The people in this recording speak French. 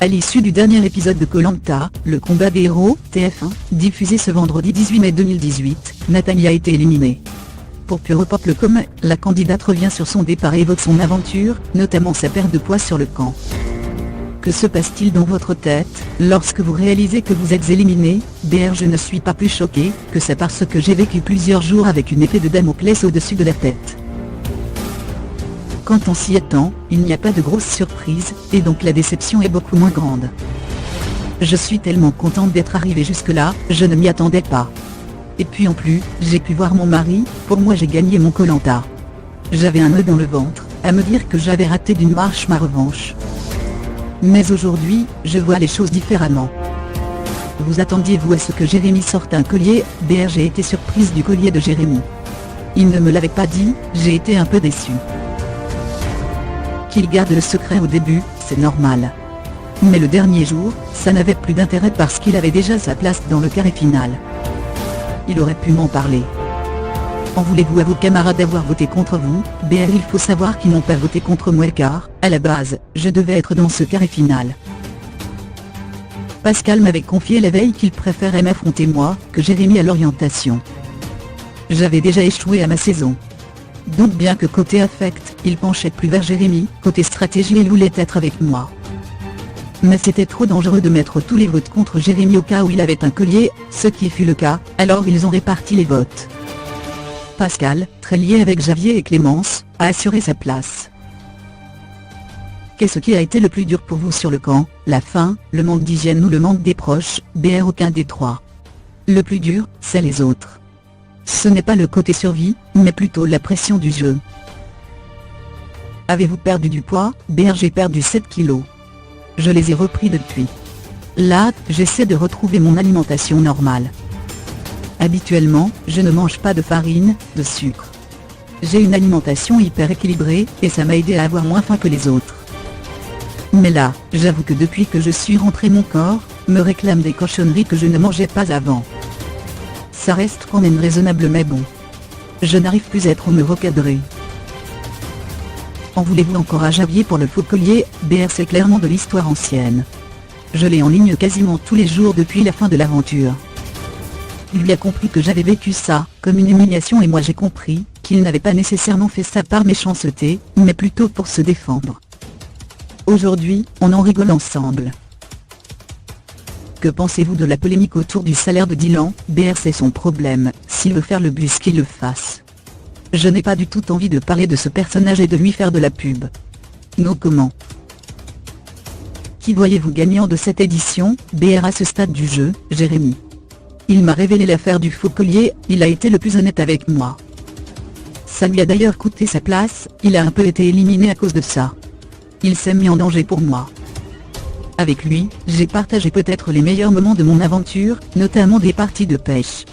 À l'issue du dernier épisode de Koh-Lanta, le combat des héros, TF1, diffusé ce vendredi 18 mai 2018, Nathalie a été éliminée. Pour Purepop.com, la candidate revient sur son départ et évoque son aventure, notamment sa perte de poids sur le camp. Que se passe-t-il dans votre tête, lorsque vous réalisez que vous êtes éliminé? Je ne suis pas plus choqué que ça parce que j'ai vécu plusieurs jours avec une épée de Damoclès au-dessus de la tête. Quand on s'y attend, il n'y a pas de grosse surprise, et donc la déception est beaucoup moins grande. Je suis tellement contente d'être arrivée jusque-là, je ne m'y attendais pas. Et puis en plus, j'ai pu voir mon mari, pour moi j'ai gagné mon Koh-Lanta. J'avais un nœud dans le ventre, à me dire que j'avais raté d'une marche ma revanche. Mais aujourd'hui, je vois les choses différemment. Vous attendiez-vous à ce que Jérémy sorte un collier? J'ai été surprise du collier de Jérémy. Il ne me l'avait pas dit, j'ai été un peu déçue. Qu'il garde le secret au début, c'est normal. Mais le dernier jour, ça n'avait plus d'intérêt parce qu'il avait déjà sa place dans le carré final. Il aurait pu m'en parler. En voulez-vous à vos camarades d'avoir voté contre vous? Il faut savoir qu'ils n'ont pas voté contre moi car, à la base, je devais être dans ce carré final. Pascal m'avait confié la veille qu'il préférait m'affronter moi, que Jérémy à l'orientation. J'avais déjà échoué à ma saison. Donc bien que côté affect, il penchait plus vers Jérémy, côté stratégie il voulait être avec moi. Mais c'était trop dangereux de mettre tous les votes contre Jérémy au cas où il avait un collier, ce qui fut le cas, alors ils ont réparti les votes. Pascal, très lié avec Javier et Clémence, a assuré sa place. Qu'est-ce qui a été le plus dur pour vous sur le camp? La faim, le manque d'hygiène ou le manque des proches? Aucun des trois. Le plus dur, c'est les autres. Ce n'est pas le côté survie, mais plutôt la pression du jeu. Avez-vous perdu du poids? J'ai perdu 7 kilos. Je les ai repris depuis. Là, j'essaie de retrouver mon alimentation normale. Habituellement, je ne mange pas de farine, de sucre. J'ai une alimentation hyper équilibrée, et ça m'a aidé à avoir moins faim que les autres. Mais là, j'avoue que depuis que je suis rentré mon corps, me réclame des cochonneries que je ne mangeais pas avant. Ça reste quand même raisonnable mais bon. Je n'arrive plus à être me recadrer. En voulez-vous encore à Javier pour le faux collier? C'est clairement de l'histoire ancienne. Je l'ai en ligne quasiment tous les jours depuis la fin de l'aventure. Il a compris que j'avais vécu ça, comme une humiliation et moi j'ai compris, qu'il n'avait pas nécessairement fait ça par méchanceté, mais plutôt pour se défendre. Aujourd'hui, on en rigole ensemble. Que pensez-vous de la polémique autour du salaire de Dylan? C'est son problème, s'il veut faire le bus qu'il le fasse. Je n'ai pas du tout envie de parler de ce personnage et de lui faire de la pub. No comment. Qui voyez-vous gagnant de cette édition? À ce stade du jeu, Jérémy. Il m'a révélé l'affaire du faux collier, il a été le plus honnête avec moi. Ça lui a d'ailleurs coûté sa place, il a un peu été éliminé à cause de ça. Il s'est mis en danger pour moi. Avec lui, j'ai partagé peut-être les meilleurs moments de mon aventure, notamment des parties de pêche.